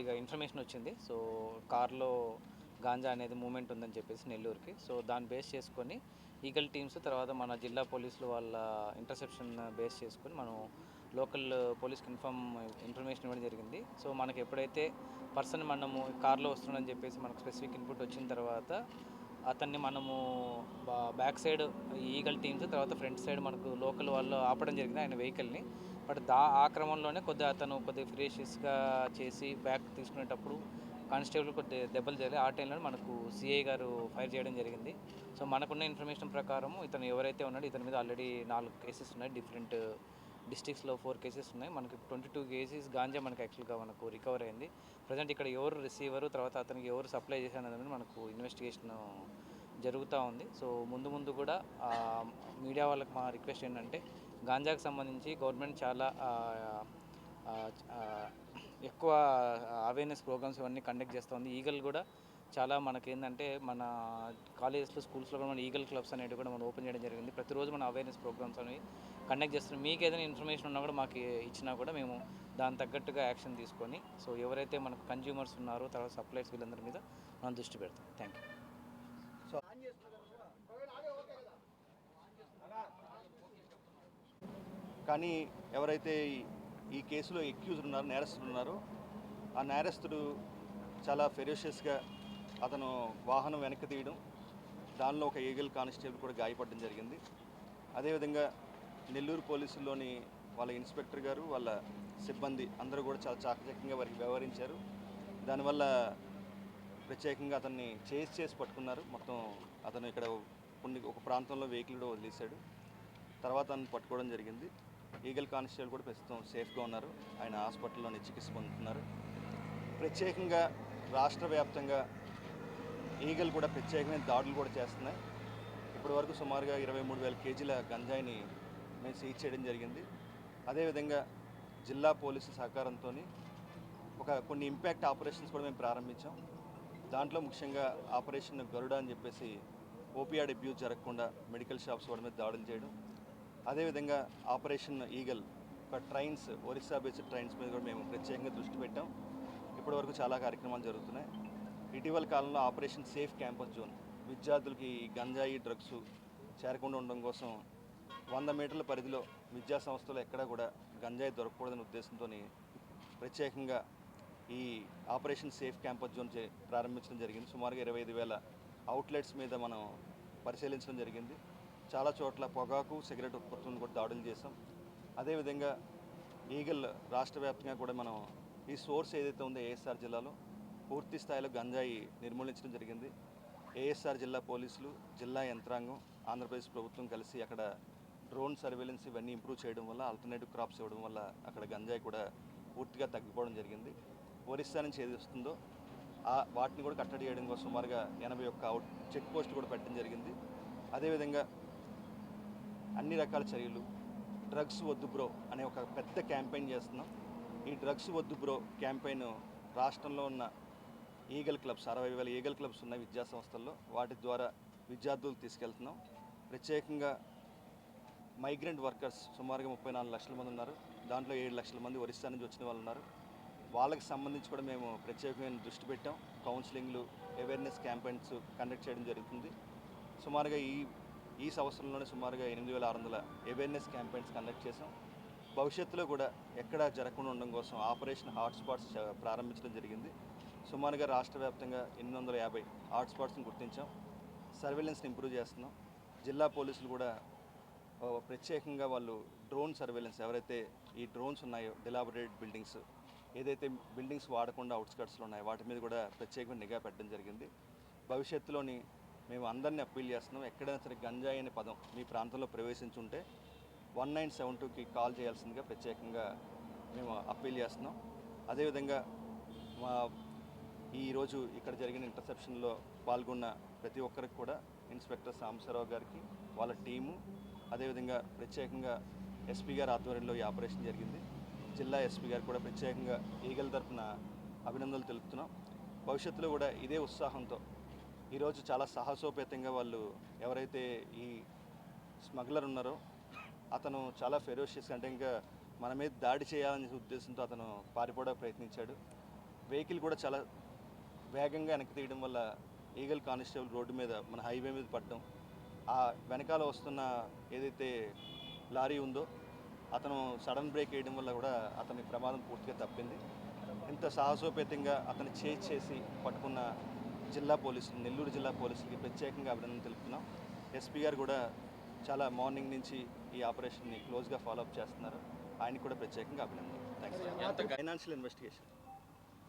ఇక ఇన్ఫర్మేషన్ వచ్చింది. సో కార్లో గాంజా అనేది మూమెంట్ ఉందని చెప్పేసి నెల్లూరుకి. సో దాన్ని బేస్ చేసుకొని ఈగల్ టీమ్స్ తర్వాత మన జిల్లా పోలీసులు వాళ్ళ ఇంటర్సెప్షన్ బేస్ చేసుకొని మనం లోకల్ పోలీస్కి ఇన్ఫర్మేషన్ ఇవ్వడం జరిగింది. సో మనకి ఎప్పుడైతే పర్సన్ మనము కార్లో వస్తున్నాడని చెప్పేసి మనకు స్పెసిఫిక్ ఇన్పుట్ వచ్చిన తర్వాత అతన్ని మనము బ్యాక్ సైడ్ ఈగల్ టీమ్స్ తర్వాత ఫ్రంట్ సైడ్ మనకు లోకల్ వాళ్ళు ఆపడం జరిగింది ఆయన వెహికల్ని. బట్ ఆ క్రమంలోనే అతను కొద్దిగా ఫ్రేషియస్గా చేసి బ్యాక్ తీసుకునేటప్పుడు కానిస్టేబుల్ కొద్దిగా దెబ్బలు జరిగాయి. ఆ టైంలో మనకు సిఐ గారు ఫైర్ చేయడం జరిగింది. సో మనకున్న ఇన్ఫర్మేషన్ ప్రకారం ఇతను ఎవరైతే ఉన్నాడో ఇతని మీద ఆల్రెడీ 4 కేసెస్ ఉన్నాయి. డిఫరెంట్ డిస్ట్రిక్ట్స్లో 4 కేసెస్ ఉన్నాయి. మనకి 22 కేసెస్ గాంజా మనకు యాక్చువల్గా మనకు రికవర్ అయింది. ప్రజెంట్ ఇక్కడ ఎవరు రిసీవరు తర్వాత అతనికి ఎవరు సప్లై చేశారు అనేది మనకు ఇన్వెస్టిగేషన్ జరుగుతూ ఉంది. సో ముందు కూడా మీడియా వాళ్ళకి మా రిక్వెస్ట్ ఏంటంటే గాంజాకు సంబంధించి గవర్నమెంట్ చాలా ఎక్కువ అవేర్నెస్ ప్రోగ్రామ్స్ ఇవన్నీ కండక్ట్ చేస్తుంది. ఈగల్ కూడా చాలా మనకేంటంటే మన కాలేజెస్లో స్కూల్స్లో కూడా మన ఈగల్ క్లబ్స్ అనేవి కూడా మనం ఓపెన్ చేయడం జరిగింది. ప్రతిరోజు మన అవేర్నెస్ ప్రోగ్రామ్స్ అనేవి కండక్ట్ చేస్తున్నాం. మీకు ఏదైనా ఇన్ఫర్మేషన్ ఉన్నా కూడా మాకు ఇచ్చినా కూడా మేము దాని తగ్గట్టుగా యాక్షన్ తీసుకొని సో ఎవరైతే మనకు కన్జ్యూమర్స్ ఉన్నారో తర్వాత సప్లైర్స్ వీళ్ళందరి మీద మనం దృష్టి పెడతాం. Thank you. సో కానీ ఎవరైతే ఈ కేసులో ఎక్యూజ్డ్ ఉన్నారో నేరస్తుడు ఉన్నారో ఆ నేరస్తుడు చాలా ఫెరోషియస్గా అతను వాహనం వెనక్కి తీయడం, దానిలో ఒక ఈగల్ కానిస్టేబుల్ కూడా గాయపడడం జరిగింది. అదేవిధంగా నెల్లూరు పోలీసుల్లోని వాళ్ళ ఇన్స్పెక్టర్ గారు వాళ్ళ సిబ్బంది అందరూ కూడా చాలా చాకచక్యంగా వారికి వ్యవహరించారు. దానివల్ల ప్రత్యేకంగా అతన్ని చేసి పట్టుకున్నారు. మొత్తం అతను ఇక్కడ ఒక ప్రాంతంలో వెహికల్ కూడా వదిలేశాడు. తర్వాత అతను పట్టుకోవడం జరిగింది. ఈగల్ కానిస్టేబుల్ కూడా ప్రస్తుతం సేఫ్గా ఉన్నారు. ఆయన హాస్పిటల్లోని చికిత్స పొందుతున్నారు. ప్రత్యేకంగా రాష్ట్ర వ్యాప్తంగా ఈగల్ కూడా ప్రత్యేకమైన దాడులు కూడా చేస్తున్నాయి. ఇప్పటి వరకు సుమారుగా 23,000 కేజీల గంజాయిని మేము సీజ్ చేయడం జరిగింది. అదేవిధంగా జిల్లా పోలీసు సహకారంతో కొన్ని ఇంపాక్ట్ ఆపరేషన్స్ కూడా మేము ప్రారంభించాం. దాంట్లో ముఖ్యంగా ఆపరేషన్ గరుడ అని చెప్పేసి ఓపీఆర్ అబ్యూస్ జరగకుండా మెడికల్ షాప్స్ వాడి మీద దాడులు చేయడం, అదేవిధంగా operation eagle trains Orissa based trains మీద కూడా మేము ప్రత్యేకంగా దృష్టి పెట్టాం. ఇప్పటివరకు చాలా కార్యక్రమాలు జరుగుతున్నాయి. ఇటీవల కాలంలో ఆపరేషన్ సేఫ్ క్యాంపస్ జోన్ విద్యార్థులకి గంజాయి డ్రగ్స్ చేరకుండా ఉండడం కోసం 100 మీటర్ల పరిధిలో విద్యా సంస్థలు ఎక్కడా కూడా గంజాయి దొరకకూడదనే ఉద్దేశంతో ప్రత్యేకంగా ఈ ఆపరేషన్ సేఫ్ క్యాంపస్ జోన్ ప్రారంభించడం జరిగింది. సుమారుగా 25,000 అవుట్లెట్స్ మీద మనం పరిశీలించడం జరిగింది. చాలా చోట్ల పొగాకు సిగరెట్ ఉత్పత్తులను కూడా దాడులు చేసాం. అదేవిధంగా ఈగల్ రాష్ట్ర వ్యాప్తంగా కూడా మనం ఈ సోర్స్ ఏదైతే ఉందో ఏఎస్ఆర్ జిల్లాలో పూర్తి స్థాయిలో గంజాయి నిర్మూలించడం జరిగింది. ఏఎస్ఆర్ జిల్లా పోలీసులు, జిల్లా యంత్రాంగం, ఆంధ్రప్రదేశ్ ప్రభుత్వం కలిసి అక్కడ డ్రోన్ సర్వేలెన్స్ ఇవన్నీ ఇంప్రూవ్ చేయడం వల్ల ఆల్టర్నేటివ్ క్రాప్స్ ఇవ్వడం వల్ల అక్కడ గంజాయి కూడా పూర్తిగా తగ్గిపోవడం జరిగింది. ఒరిస్సా నుంచి ఏది వస్తుందో వాటిని కూడా కట్టడి చేయడం కోసం సుమారుగా 81 చెక్ పోస్ట్ కూడా పెట్టడం జరిగింది. అదేవిధంగా అన్ని రకాల చర్యలు డ్రగ్స్ వద్దు బ్రో అనే ఒక పెద్ద క్యాంపెయిన్ చేస్తున్నాం. ఈ డ్రగ్స్ వద్దు బ్రో క్యాంపెయిన్ రాష్ట్రంలో ఉన్న ఈగల్ క్లబ్స్ 60,000 ఈగల్ క్లబ్స్ ఉన్న విద్యా సంస్థల్లో వాటి ద్వారా విద్యార్థులు తీసుకెళ్తున్నాం. ప్రత్యేకంగా మైగ్రెంట్ వర్కర్స్ సుమారుగా 34 లక్షల మంది ఉన్నారు. దాంట్లో 7 లక్షల మంది ఒరిస్సా నుంచి వచ్చిన వాళ్ళు ఉన్నారు. వాళ్ళకి సంబంధించి కూడా మేము ప్రత్యేకమైన దృష్టి పెట్టాం. కౌన్సిలింగ్లు, అవేర్నెస్ క్యాంపెయిన్స్ కండక్ట్ చేయడం జరుగుతుంది. సుమారుగా ఈ సంవత్సరంలోనే సుమారుగా 8,600 అవేర్నెస్ క్యాంపెయిన్స్ కండక్ట్ చేసాం. భవిష్యత్తులో కూడా ఎక్కడా జరగకుండా ఉండడం కోసం ఆపరేషన్ హాట్స్పాట్స్ ప్రారంభించడం జరిగింది. సుమారుగా రాష్ట్ర వ్యాప్తంగా 850 హాట్స్పాట్స్ని గుర్తించాం. సర్వేలెన్స్ని ఇంప్రూవ్ చేస్తున్నాం. జిల్లా పోలీసులు కూడా ప్రత్యేకంగా వాళ్ళు డ్రోన్ సర్వేలెన్స్ ఎవరైతే ఈ డ్రోన్స్ ఉన్నాయో డిలాబరేటెడ్ బిల్డింగ్స్ ఏదైతే బిల్డింగ్స్ వాడకుండా అవుట్స్కట్స్లో ఉన్నాయో వాటి మీద కూడా ప్రత్యేకంగా నిఘా పెట్టడం జరిగింది. భవిష్యత్తులోని మేము అందరినీ అప్పీల్ చేస్తున్నాం. ఎక్కడైనా సరే గంజాయి అనే పదం మీ ప్రాంతంలో ప్రవేశించుంటే 1972కి కాల్ చేయాల్సిందిగా ప్రత్యేకంగా మేము అప్పీల్ చేస్తున్నాం. అదేవిధంగా ఈరోజు ఇక్కడ జరిగిన ఇంటర్సెప్షన్లో పాల్గొన్న ప్రతి ఒక్కరికి కూడా ఇన్స్పెక్టర్ సాంబశివరావు గారికి వాళ్ళ టీము అదేవిధంగా ప్రత్యేకంగా ఎస్పీ గారి ఆధ్వర్యంలో ఈ ఆపరేషన్ జరిగింది. జిల్లా ఎస్పీ గారు కూడా ప్రత్యేకంగా ఈగల్ తరపున అభినందనలు తెలుపుతున్నాం. భవిష్యత్తులో కూడా ఇదే ఉత్సాహంతో ఈరోజు చాలా సాహసోపేతంగా వాళ్ళు ఎవరైతే ఈ స్మగ్లర్ ఉన్నారో అతను చాలా ఫెరోషియస్ అంటే ఇంకా మన మీద దాడి చేయాలనే ఉద్దేశంతో అతను పారిపోవడానికి ప్రయత్నించాడు. వెహికల్ కూడా చాలా వేగంగా వెనక్కి తీయడం వల్ల ఈగల్ కానిస్టేబుల్ రోడ్డు మీద మన హైవే మీద పడడం, ఆ వెనకాల వస్తున్న ఏదైతే లారీ ఉందో అతను సడన్ బ్రేక్ వేయడం వల్ల కూడా అతని ప్రమాదం పూర్తిగా తప్పింది. ఇంత సాహసోపేతంగా అతను చేసి పట్టుకున్న జిల్లా పోలీసులు, నెల్లూరు జిల్లా పోలీసులకి ప్రత్యేకంగా అభినందన తెలుపుతున్నాం. ఎస్పీ గారు కూడా చాలా మార్నింగ్ నుంచి ఈ ఆపరేషన్ని క్లోజ్గా ఫాలోఅప్ చేస్తున్నారు. ఆయనకి కూడా ప్రత్యేకంగా అభినందనలు. థ్యాంక్స్. ఫైనాన్షియల్ ఇన్వెస్టిగేషన్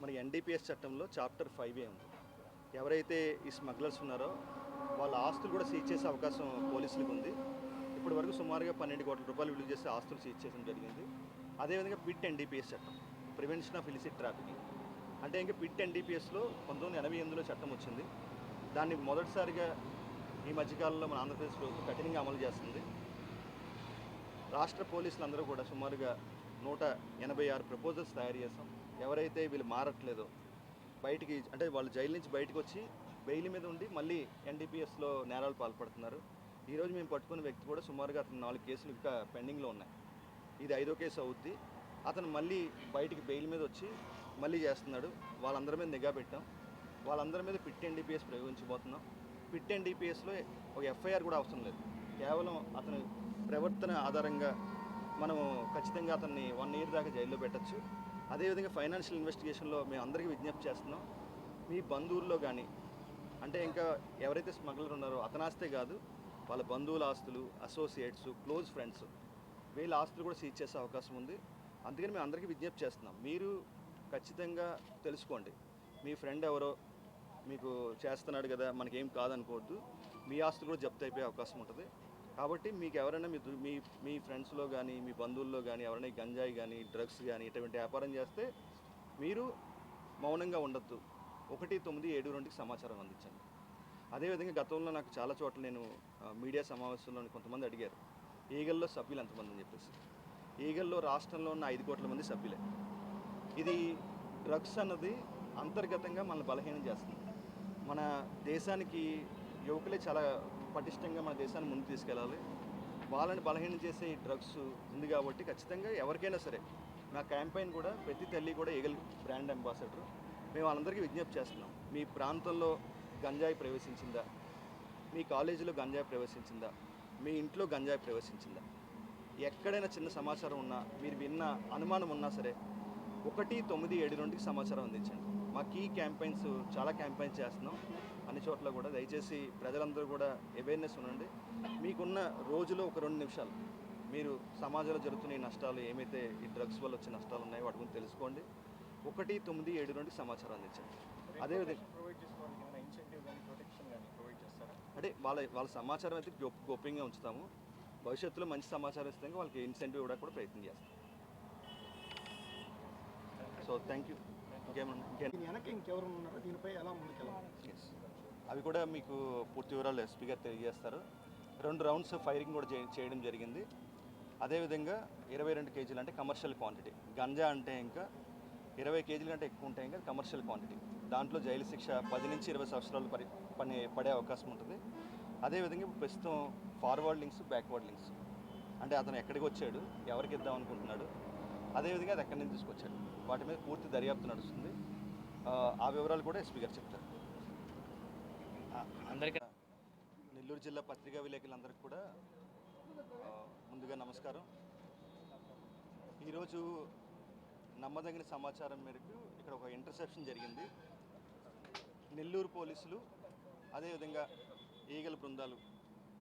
మన ఎన్డీపీఎస్ చట్టంలో చాప్టర్ 5A ఉంది. ఎవరైతే ఈ స్మగ్లర్స్ ఉన్నారో వాళ్ళ ఆస్తులు కూడా సీజ్ చేసే అవకాశం పోలీసులకు ఉంది. ఇప్పటి వరకు సుమారుగా 12 కోట్ల రూపాయలు విలువ చేసే ఆస్తులు సీజ్ చేయడం జరిగింది. అదేవిధంగా పిట్ ఎన్డీపీఎస్ చట్టం, ప్రివెన్షన్ ఆఫ్ ఇలిసిట్ ట్రాఫికింగ్, అంటే ఇంకా పిట్ ఎన్డీపీఎస్లో 1988లో చట్టం వచ్చింది. దాన్ని మొదటిసారిగా ఈ మధ్యకాలంలో మన ఆంధ్రప్రదేశ్ ప్రభుత్వం కఠినంగా అమలు చేస్తుంది. రాష్ట్ర పోలీసులందరూ కూడా సుమారుగా 186 ప్రపోజల్స్ తయారు చేస్తాం. ఎవరైతే వీళ్ళు మారట్లేదో బయటికి, అంటే వాళ్ళు జైలు నుంచి బయటకు వచ్చి బెయిల్ మీద ఉండి మళ్ళీ ఎన్డీపీఎస్లో నేరాలు పాల్పడుతున్నారు. ఈరోజు మేము పట్టుకున్న వ్యక్తి కూడా సుమారుగా అతను 4 కేసులు ఇంకా పెండింగ్లో ఉన్నాయి. ఇది 5వ కేసు అవుద్ది. అతను మళ్ళీ బయటికి బెయిల్ మీద వచ్చి మళ్ళీ చేస్తున్నాడు. వాళ్ళందరి మీద నిఘా పెట్టాం. వాళ్ళందరి మీద పిట్ ఎన్డీపీఎస్ ప్రయోగించబోతున్నాం. పిట్ ఎన్డీపీఎస్లో ఒక ఎఫ్ఐఆర్ కూడా అవసరం లేదు. కేవలం అతని ప్రవర్తన ఆధారంగా మనము ఖచ్చితంగా అతన్ని 1 ఇయర్ దాకా జైల్లో పెట్టచ్చు. అదేవిధంగా ఫైనాన్షియల్ ఇన్వెస్టిగేషన్లో మేము అందరికీ విజ్ఞప్తి చేస్తున్నాం. మీ బంధువుల్లో కానీ, అంటే ఇంకా ఎవరైతే స్మగ్లర్ ఉన్నారో అతని ఆస్తే కాదు, వాళ్ళ బంధువుల ఆస్తులు, అసోసియేట్స్, క్లోజ్ ఫ్రెండ్స్, వీళ్ళ ఆస్తులు కూడా సీజ్ చేసే అవకాశం ఉంది. అందుకని మేము అందరికీ విజ్ఞప్తి చేస్తున్నాం. మీరు ఖచ్చితంగా తెలుసుకోండి. మీ ఫ్రెండ్ ఎవరో మీకు చేస్తున్నాడు కదా, మనకేం కాదనుకోవద్దు. మీ ఆస్తులు కూడా జప్తు అయిపోయే అవకాశం ఉంటుంది. కాబట్టి మీకు ఎవరైనా మీ ఫ్రెండ్స్లో కానీ, మీ బంధువుల్లో కానీ ఎవరైనా గంజాయి కానీ, డ్రగ్స్ కానీ ఇటువంటి వ్యాపారం చేస్తే మీరు మౌనంగా ఉండొద్దు. 197 సమాచారం అందించండి. అదేవిధంగా గతంలో నాకు చాలా చోట్ల నేను మీడియా సమావేశంలో కొంతమంది అడిగారు, ఈగల్లో సభ్యులు ఎంతమంది అని చెప్పేసి. ఈగల్లో రాష్ట్రంలో ఉన్న 5 కోట్ల మంది సభ్యులే. ఇది డ్రగ్స్ అన్నది అంతర్గతంగా మనల్ని బలహీనం చేస్తుంది. మన దేశానికి యువకులే చాలా పటిష్టంగా మన దేశాన్ని ముందుకు తీసుకెళ్ళాలి. వాళ్ళని బలహీనం చేసే ఈ డ్రగ్స్ ఉంది కాబట్టి ఖచ్చితంగా ఎవరికైనా సరే, నా క్యాంపెయిన్ కూడా ప్రతి తల్లి కూడా ఈగల్ బ్రాండ్ అంబాసిడర్. మేము వాళ్ళందరికీ విజ్ఞప్తి చేస్తున్నాం. మీ ప్రాంతంలో గంజాయి ప్రవేశించిందా, మీ కాలేజీలో గంజాయి ప్రవేశించిందా, మీ ఇంట్లో గంజాయి ప్రవేశించిందా, ఎక్కడైనా చిన్న సమాచారం ఉన్నా, మీరు విన్న అనుమానం ఉన్నా సరే 197 సమాచారం అందించండి. మా కీ క్యాంపెయిన్స్, చాలా క్యాంపెయిన్స్ చేస్తున్నాం అన్ని చోట్ల కూడా. దయచేసి ప్రజలందరూ కూడా అవేర్నెస్ ఉండండి. మీకున్న రోజులో ఒక 2 నిమిషాలు మీరు సమాజంలో జరుగుతున్న ఈ నష్టాలు, ఏమైతే ఈ డ్రగ్స్ వల్ల వచ్చే నష్టాలు ఉన్నాయో వాటి గురించి తెలుసుకోండి. 197 సమాచారం అందించండి. అదేవిధంగా అంటే వాళ్ళ సమాచారం అయితే గోప్యంగా ఉంచుతాము. భవిష్యత్తులో మంచి సమాచారం ఇస్తే వాళ్ళకి ఇన్సెంటివ్ ఇవ్వడానికి కూడా ప్రయత్నం చేస్తాం. So thank you. ఇంకెవరు ఉన్నారో దీనిపై ఎలా ముందుకెళ్ళాలి? అవి కూడా మీకు పూర్తి వివరాలు ఎస్పీ గారు తెలియజేస్తారు. 2 రౌండ్స్ ఫైరింగ్ కూడా చేయడం జరిగింది. అదేవిధంగా 22 కేజీలు అంటే కమర్షియల్ క్వాంటిటీ. గంజా అంటే ఇంకా 20 కేజీల కంటే ఎక్కువ ఉంటాయి ఇంకా కమర్షియల్ క్వాంటిటీ. దాంట్లో జైలు శిక్ష 10 నుంచి 20 సంవత్సరాలు పడే అవకాశం ఉంటుంది. అదేవిధంగా ఇప్పుడు ప్రస్తుతం ఫార్వర్డ్ లింక్స్, బ్యాక్వర్డ్ లింక్స్, అంటే అతను ఎక్కడికి వచ్చాడు, ఎవరికి ఇద్దాం అనుకుంటున్నాడు, అదేవిధంగా అది ఎక్కడి నుంచి తీసుకొచ్చాడు, వాటి మీద పూర్తి దర్యాప్తు నడుస్తుంది. ఆ వివరాలు కూడా ఎస్పీ గారు చెప్తారు. అందరికీ నెల్లూరు జిల్లా పత్రికా విలేకరులందరికీ కూడా ముందుగా నమస్కారం. ఈరోజు నమ్మదగిన సమాచారం మేరకు ఇక్కడ ఒక ఇంటర్సెప్షన్ జరిగింది. నెల్లూరు పోలీసులు, అదేవిధంగా ఈగల బృందాలు